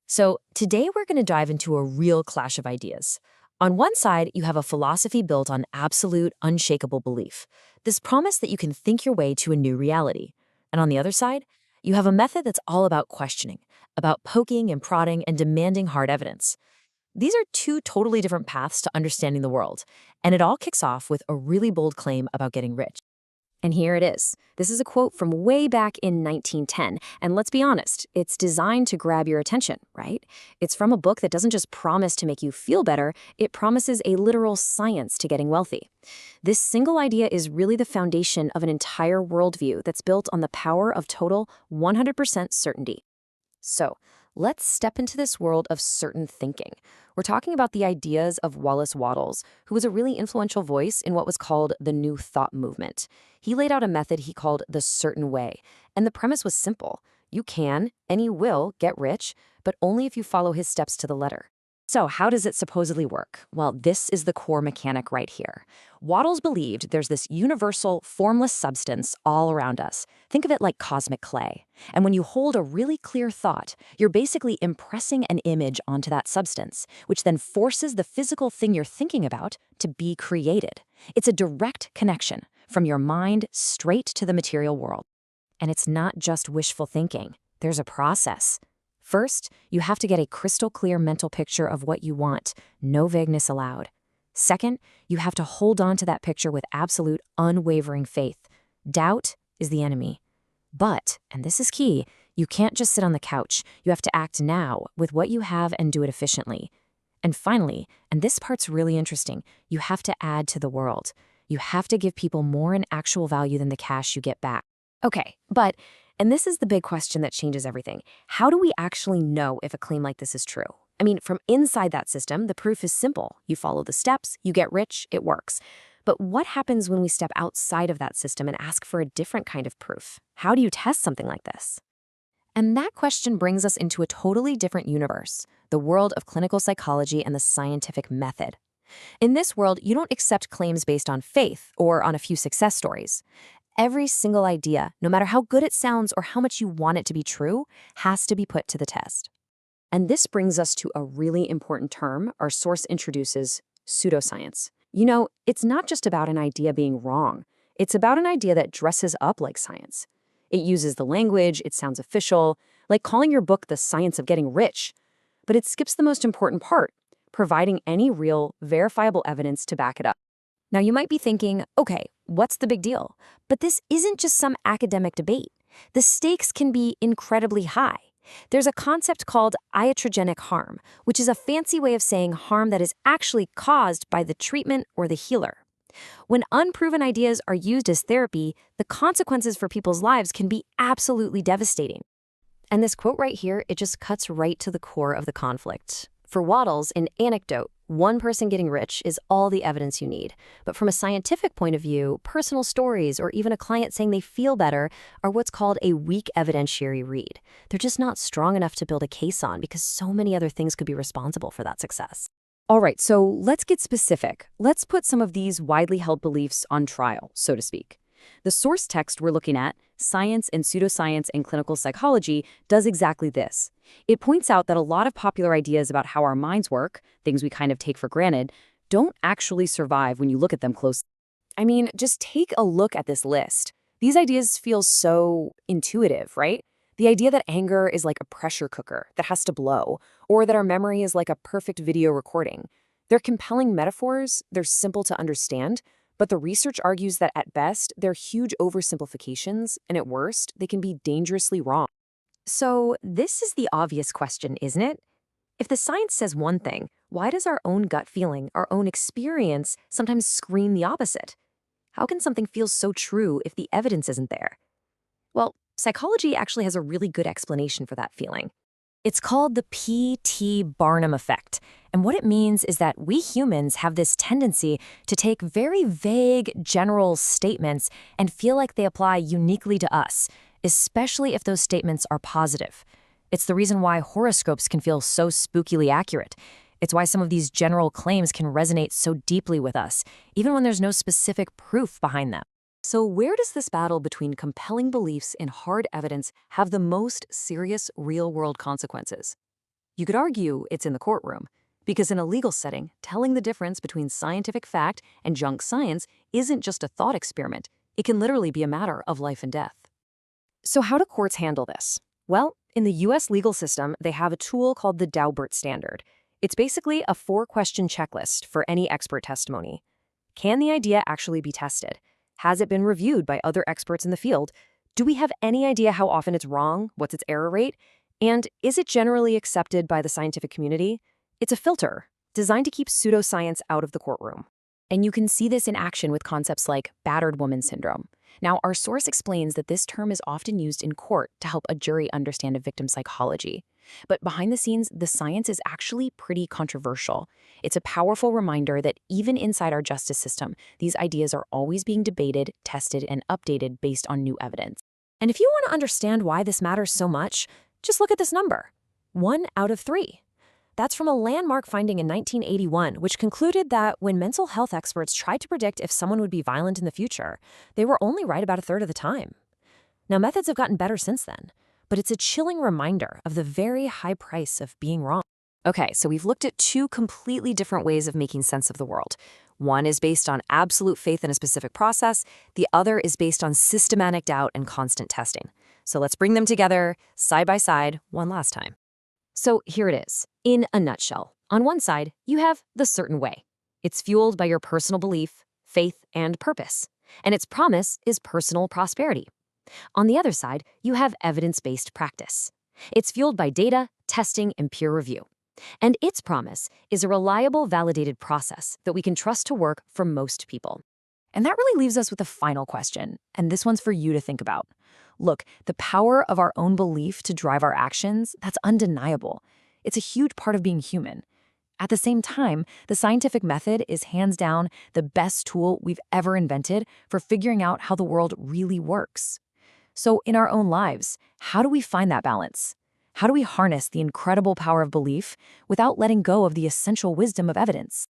So, today we're going to dive into a real clash of ideas. On one side, you have a philosophy built on absolute, unshakable belief, this promise that you can think your way to a new reality. And on the other side, you have a method that's all about questioning, about poking and prodding and demanding hard evidence. These are two totally different paths to understanding the world, and it all kicks off with a really bold claim about getting rich. And here it is. This is a quote from way back in 1910. And let's be honest, it's designed to grab your attention, right? It's from a book that doesn't just promise to make you feel better, it promises a literal science to getting wealthy. This single idea is really the foundation of an entire worldview that's built on the power of total 100% certainty. So, let's step into this world of certain thinking. We're talking about the ideas of Wallace Wattles, who was a really influential voice in what was called the New Thought movement. He laid out a method he called the certain way, and the premise was simple. You can, and you will, get rich, but only if you follow his steps to the letter. So how does it supposedly work? Well, this is the core mechanic right here. Wattles believed there's this universal, formless substance all around us. Think of it like cosmic clay. And when you hold a really clear thought, you're basically impressing an image onto that substance, which then forces the physical thing you're thinking about to be created. It's a direct connection from your mind straight to the material world. And it's not just wishful thinking. There's a process. First, you have to get a crystal clear mental picture of what you want, no vagueness allowed. Second, you have to hold on to that picture with absolute, unwavering faith. Doubt is the enemy. But, and this is key, you can't just sit on the couch. You have to act now with what you have and do it efficiently. And finally, and this part's really interesting, you have to add to the world. You have to give people more in actual value than the cash you get back. Okay, and this is the big question that changes everything. How do we actually know if a claim like this is true? I mean, from inside that system, the proof is simple. You follow the steps, you get rich, it works. But what happens when we step outside of that system and ask for a different kind of proof? How do you test something like this? And that question brings us into a totally different universe, the world of clinical psychology and the scientific method. In this world, you don't accept claims based on faith or on a few success stories. Every single idea, no matter how good it sounds or how much you want it to be true, has to be put to the test. And this brings us to a really important term our source introduces, pseudoscience. You know, it's not just about an idea being wrong. It's about an idea that dresses up like science. It uses the language, it sounds official, like calling your book The Science of Getting Rich. But it skips the most important part, providing any real, verifiable evidence to back it up. Now, you might be thinking, okay, what's the big deal? But this isn't just some academic debate. The stakes can be incredibly high. There's a concept called iatrogenic harm, which is a fancy way of saying harm that is actually caused by the treatment or the healer. When unproven ideas are used as therapy, the consequences for people's lives can be absolutely devastating. And this quote right here, it just cuts right to the core of the conflict. For Wattles, an anecdote, one person getting rich is all the evidence you need. But from a scientific point of view, personal stories or even a client saying they feel better are what's called a weak evidentiary read. They're just not strong enough to build a case on because so many other things could be responsible for that success. All right, so let's get specific. Let's put some of these widely held beliefs on trial, so to speak. The source text we're looking at, Science and Pseudoscience in Clinical Psychology, does exactly this. It points out that a lot of popular ideas about how our minds work, things we kind of take for granted, don't actually survive when you look at them closely. I mean, just take a look at this list. These ideas feel so intuitive, right? The idea that anger is like a pressure cooker that has to blow, or that our memory is like a perfect video recording. They're compelling metaphors, they're simple to understand, but the research argues that at best, they're huge oversimplifications, and at worst, they can be dangerously wrong. So this is the obvious question, isn't it? If the science says one thing, why does our own gut feeling, our own experience, sometimes scream the opposite? How can something feel so true if the evidence isn't there? Well, psychology actually has a really good explanation for that feeling. It's called the P.T. Barnum effect. And what it means is that we humans have this tendency to take very vague, general statements and feel like they apply uniquely to us, especially if those statements are positive. It's the reason why horoscopes can feel so spookily accurate. It's why some of these general claims can resonate so deeply with us, even when there's no specific proof behind them. So where does this battle between compelling beliefs and hard evidence have the most serious real-world consequences? You could argue it's in the courtroom, because in a legal setting, telling the difference between scientific fact and junk science isn't just a thought experiment. It can literally be a matter of life and death. So how do courts handle this? Well, in the US legal system, they have a tool called the Daubert standard. It's basically a 4-question checklist for any expert testimony. Can the idea actually be tested? Has it been reviewed by other experts in the field? Do we have any idea how often it's wrong? What's its error rate? And is it generally accepted by the scientific community? It's a filter designed to keep pseudoscience out of the courtroom. And you can see this in action with concepts like battered woman syndrome. Now, our source explains that this term is often used in court to help a jury understand a victim's psychology. But behind the scenes, the science is actually pretty controversial. It's a powerful reminder that even inside our justice system, these ideas are always being debated, tested, and updated based on new evidence. And if you want to understand why this matters so much, just look at this number: 1 out of 3. That's from a landmark finding in 1981, which concluded that when mental health experts tried to predict if someone would be violent in the future, they were only right about a third of the time. Now, methods have gotten better since then, but it's a chilling reminder of the very high price of being wrong. Okay, so we've looked at 2 completely different ways of making sense of the world. One is based on absolute faith in a specific process. The other is based on systematic doubt and constant testing. So let's bring them together, side by side, one last time. So here it is, in a nutshell. On one side, you have the certain way. It's fueled by your personal belief, faith, and purpose. And its promise is personal prosperity. On the other side, you have evidence-based practice. It's fueled by data, testing, and peer review. And its promise is a reliable, validated process that we can trust to work for most people. And that really leaves us with a final question, and this one's for you to think about. Look, the power of our own belief to drive our actions, that's undeniable. It's a huge part of being human. At the same time, the scientific method is hands down the best tool we've ever invented for figuring out how the world really works. So in our own lives, how do we find that balance? How do we harness the incredible power of belief without letting go of the essential wisdom of evidence?